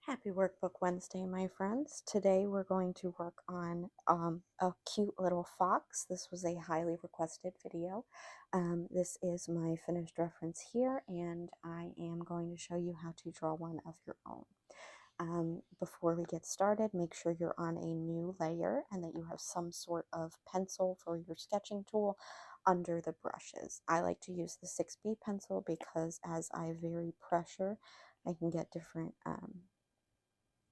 Happy Workbook Wednesday, my friends. Today we're going to work on a cute little fox. This was a highly requested video. This is my finished reference here, and I am going to show you how to draw one of your own. Before we get started, make sure you're on a new layer and that you have some sort of pencil for your sketching tool under the brushes. I like to use the 6B pencil because as I vary pressure, I can get different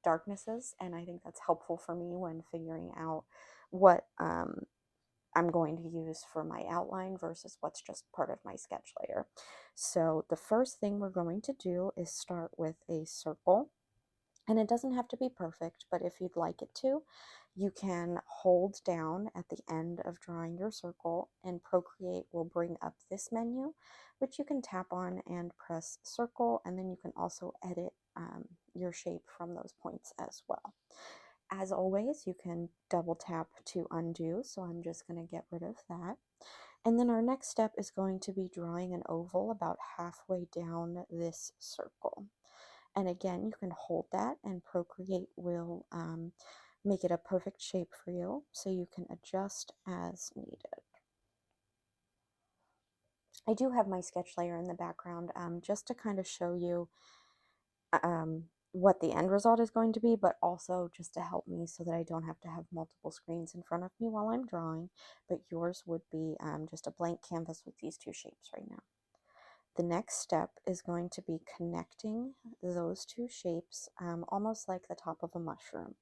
darknesses, and I think that's helpful for me when figuring out what I'm going to use for my outline versus what's just part of my sketch layer. So the first thing we're going to do is start with a circle, and it doesn't have to be perfect, but if you'd like it to, you can hold down at the end of drawing your circle, and Procreate will bring up this menu, which you can tap on and press circle, and then you can also edit your shape from those points as well. As always, you can double tap to undo, so I'm just going to get rid of that. And then our next step is going to be drawing an oval about halfway down this circle. And again, you can hold that and Procreate will make it a perfect shape for you, so you can adjust as needed. I do have my sketch layer in the background just to kind of show you what the end result is going to be, but also just to help me so that I don't have to have multiple screens in front of me while I'm drawing, but yours would be just a blank canvas with these two shapes right now. The next step is going to be connecting those two shapes almost like the top of a mushroom.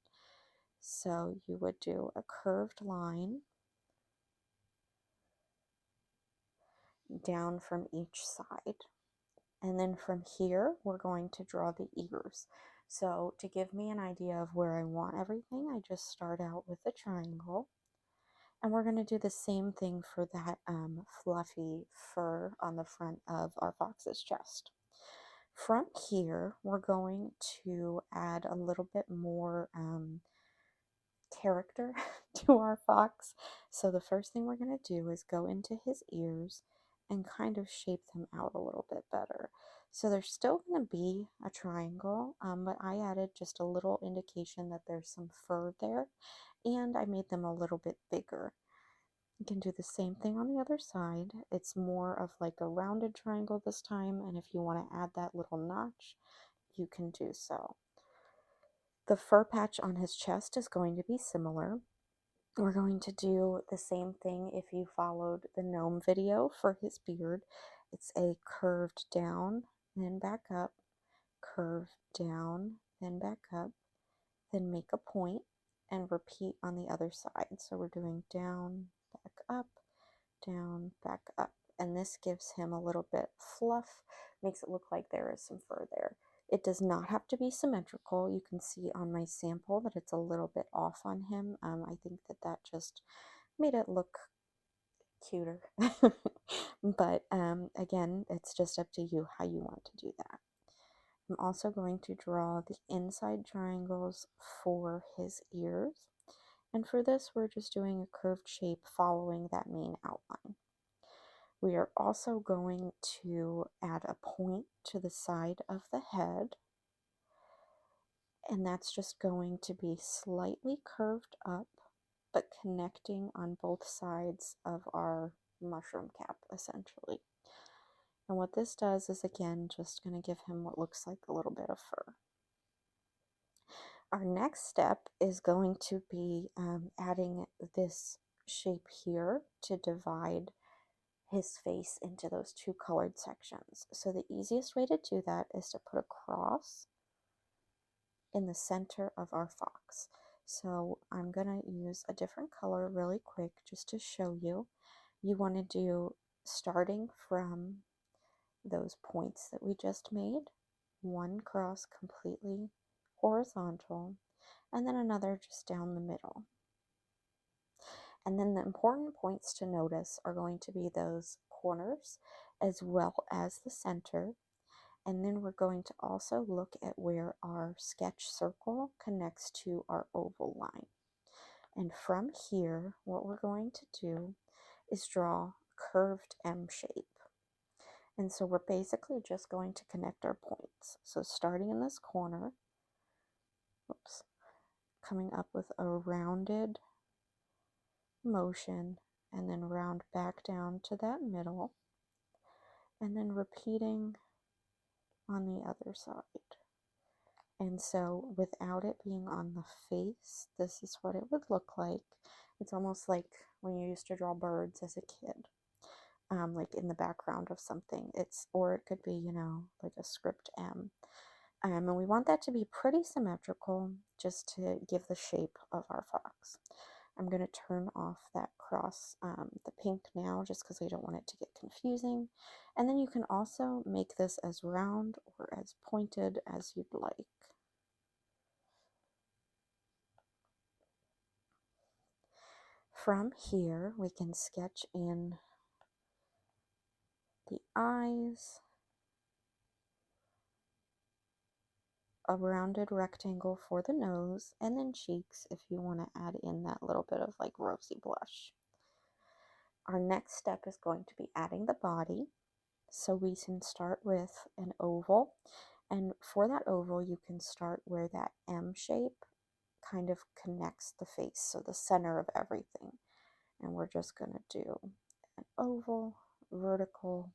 So you would do a curved line down from each side. And then from here, we're going to draw the ears. So to give me an idea of where I want everything, I just start out with a triangle. And we're going to do the same thing for that fluffy fur on the front of our fox's chest. From here, we're going to add a little bit more character to our fox. So the first thing we're going to do is go into his ears and kind of shape them out a little bit better. So there's still going to be a triangle, but I added just a little indication that there's some fur there, and I made them a little bit bigger. You can do the same thing on the other side. It's more of like a rounded triangle this time, and if you want to add that little notch, you can do so. The fur patch on his chest is going to be similar. We're going to do the same thing if you followed the gnome video for his beard. It's a curved down, then back up, curve down, then back up, then make a point, and repeat on the other side. So we're doing down, back up, and this gives him a little bit fluff, makes it look like there is some fur there. It does not have to be symmetrical. You can see on my sample that it's a little bit off on him. I think that just made it look cuter. But again, it's just up to you how you want to do that. I'm also going to draw the inside triangles for his ears. And for this, we're just doing a curved shape following that main outline. We are also going to add a point to the side of the head, and that's just going to be slightly curved up, but connecting on both sides of our mushroom cap, essentially. And what this does is, again, just going to give him what looks like a little bit of fur. Our next step is going to be adding this shape here to divide his face into those two colored sections. So the easiest way to do that is to put a cross in the center of our fox. So I'm going to use a different color really quick just to show you. You want to do, starting from those points that we just made, one cross completely horizontal, and then another just down the middle. And then the important points to notice are going to be those corners as well as the center. And then we're going to also look at where our sketch circle connects to our oval line. And from here, what we're going to do is draw a curved M shape. And so we're basically just going to connect our points. So starting in this corner, Whoops, coming up with a rounded motion and then round back down to that middle, and then repeating on the other side. And so without it being on the face, this is what it would look like. It's almost like when you used to draw birds as a kid, like in the background of something. Or it could be, you know, like a script M. And we want that to be pretty symmetrical just to give the shape of our fox. I'm going to turn off that cross, the pink now, just because I don't want it to get confusing. And then you can also make this as round or as pointed as you'd like. From here, we can sketch in the eyes, a rounded rectangle for the nose, and then cheeks if you want to add in that little bit of like rosy blush. Our next step is going to be adding the body. So we can start with an oval, and for that oval you can start where that M shape kind of connects the face, so the center of everything. And we're just going to do an oval, vertical,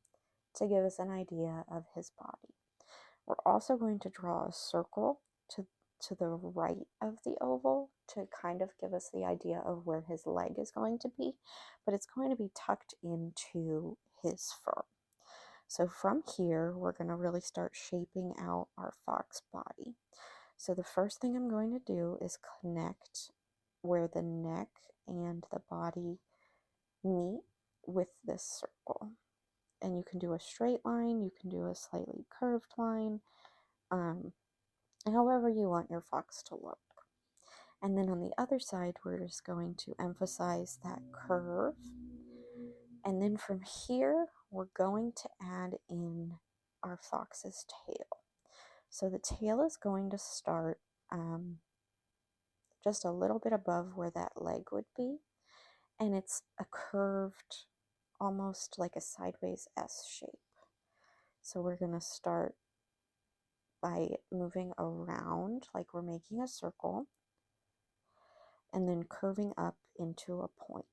to give us an idea of his body. We're also going to draw a circle to the right of the oval to kind of give us the idea of where his leg is going to be, but it's going to be tucked into his fur. So from here, we're going to really start shaping out our fox body. So the first thing I'm going to do is connect where the neck and the body meet with this circle. And you can do a straight line, you can do a slightly curved line, however you want your fox to look. And then on the other side, we're just going to emphasize that curve. And then from here, we're going to add in our fox's tail. So the tail is going to start just a little bit above where that leg would be. And it's a curved, almost like a sideways S shape. So we're going to start by moving around like we're making a circle, and then curving up into a point.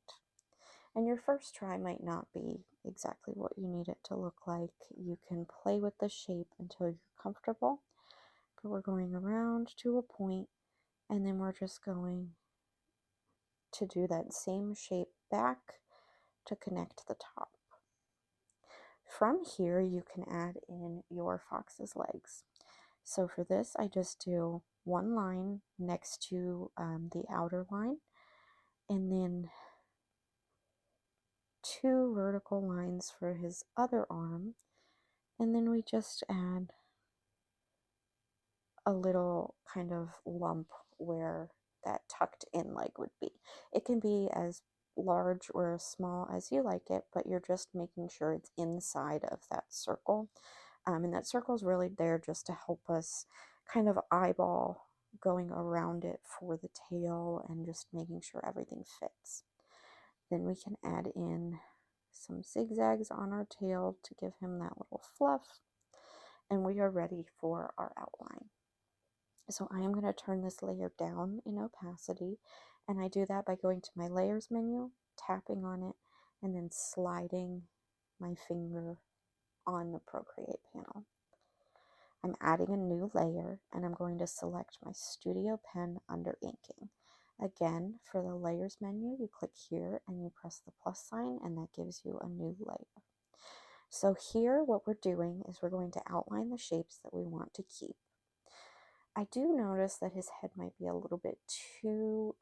And your first try might not be exactly what you need it to look like. You can play with the shape until you're comfortable, but we're going around to a point, and then we're just going to do that same shape back to connect the top. From here, you can add in your fox's legs. So for this, I just do one line next to the outer line, and then two vertical lines for his other arm, and then we just add a little kind of lump where that tucked in leg would be. It can be as large or as small as you like it, but you're just making sure it's inside of that circle. And that circle is really there just to help us kind of eyeball going around it for the tail and just making sure everything fits. Then we can add in some zigzags on our tail to give him that little fluff, and we are ready for our outline. So I am going to turn this layer down in opacity, and I do that by going to my layers menu, tapping on it, and then sliding my finger on the Procreate panel. I'm adding a new layer, and I'm going to select my studio pen under inking. Again, for the layers menu, you click here and you press the plus sign, and that gives you a new layer. So here what we're doing is we're going to outline the shapes that we want to keep. I do notice that his head might be a little bit too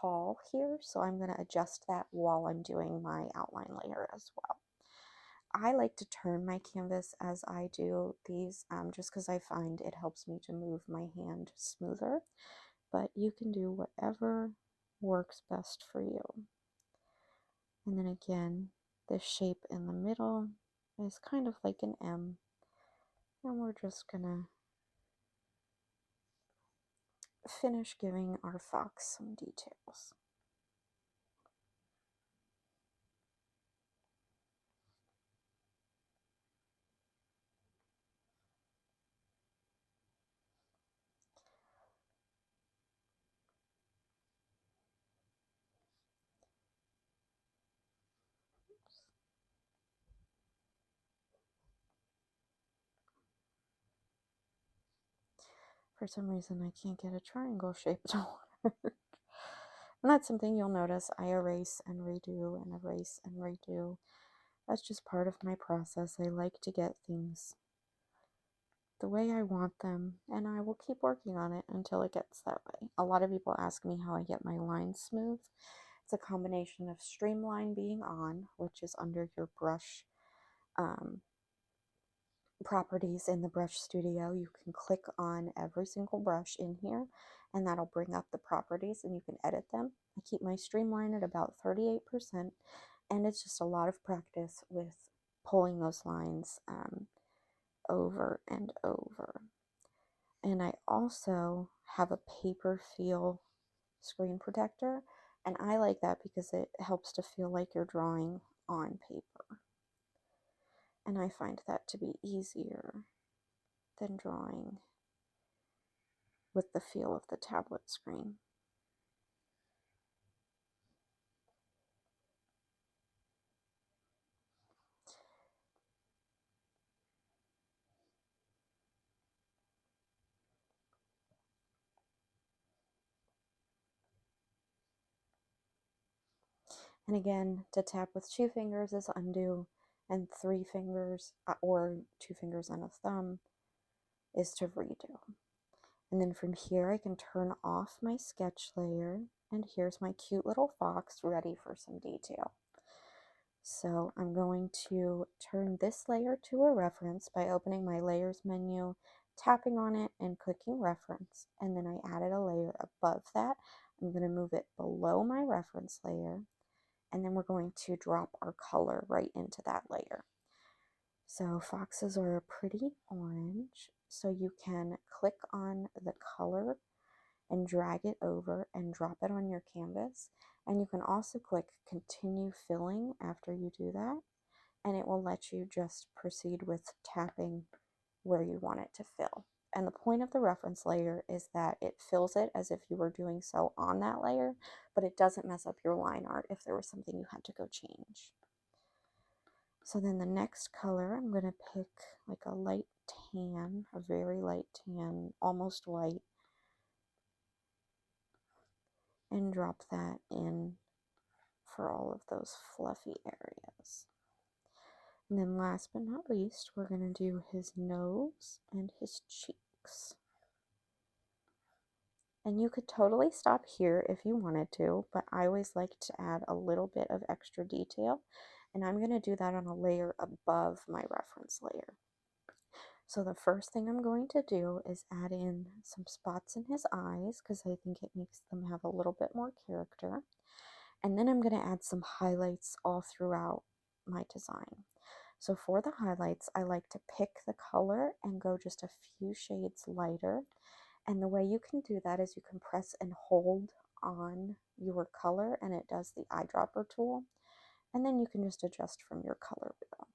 tall here, so I'm going to adjust that while I'm doing my outline layer as well. I like to turn my canvas as I do these just because I find it helps me to move my hand smoother, but you can do whatever works best for you. And then again, this shape in the middle is kind of like an M, and we're just gonna finish giving our fox some details. For some reason, I can't get a triangle shape to work. And that's something you'll notice. I erase and redo and erase and redo. That's just part of my process. I like to get things the way I want them, and I will keep working on it until it gets that way. A lot of people ask me how I get my lines smooth. It's a combination of streamline being on, which is under your brush properties in the brush studio. You can click on every single brush in here, and that'll bring up the properties and you can edit them. I keep my streamline at about 38%, and it's just a lot of practice with pulling those lines over and over. And I also have a paper feel screen protector, and I like that because it helps to feel like you're drawing on paper. And I find that to be easier than drawing with the feel of the tablet screen. And again, to tap with 2 fingers is undo, and 3 fingers, or 2 fingers and a thumb, is to redo. And then from here I can turn off my sketch layer, and here's my cute little fox ready for some detail. So I'm going to turn this layer to a reference by opening my layers menu, tapping on it and clicking reference, and then I added a layer above that. I'm going to move it below my reference layer, and then we're going to drop our color right into that layer. So foxes are a pretty orange, so you can click on the color and drag it over and drop it on your canvas. And you can also click continue filling after you do that, and it will let you just proceed with tapping where you want it to fill. And the point of the reference layer is that it fills it as if you were doing so on that layer, but it doesn't mess up your line art if there was something you had to go change. So then the next color, I'm going to pick like a light tan, a very light tan, almost white, and drop that in for all of those fluffy areas. And then last but not least, we're going to do his nose and his cheeks. And you could totally stop here if you wanted to, but I always like to add a little bit of extra detail, and I'm going to do that on a layer above my reference layer. So the first thing I'm going to do is add in some spots in his eyes because I think it makes them have a little bit more character. And then I'm going to add some highlights all throughout my design. So for the highlights, I like to pick the color and go just a few shades lighter. And the way you can do that is you can press and hold on your color and it does the eyedropper tool. And then you can just adjust from your color wheel.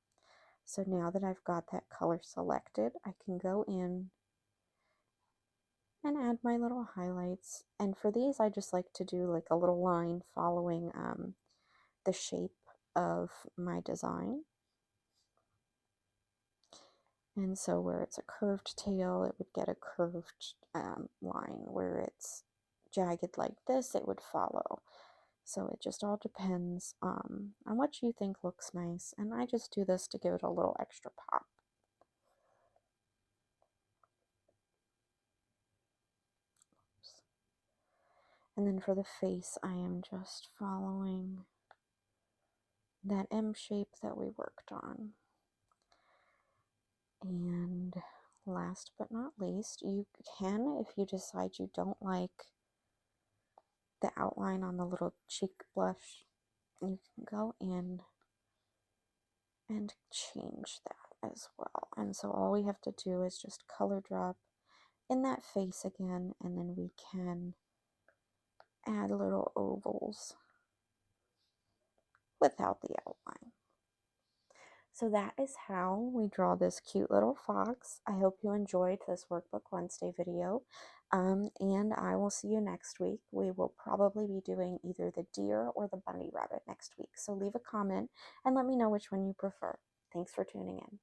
So now that I've got that color selected, I can go in and add my little highlights. And for these, I just like to do like a little line following the shape of my design. And so where it's a curved tail, it would get a curved line. Where it's jagged like this, it would follow. So it just all depends on what you think looks nice. And I just do this to give it a little extra pop. And then for the face, I am just following that M shape that we worked on. And last but not least, you can, if you decide you don't like the outline on the little cheek blush, you can go in and change that as well. And so all we have to do is just color drop in that face again, and then we can add little ovals without the outline. So that is how we draw this cute little fox. I hope you enjoyed this Workbook Wednesday video, and I will see you next week. We will probably be doing either the deer or the bunny rabbit next week, so leave a comment and let me know which one you prefer. Thanks for tuning in.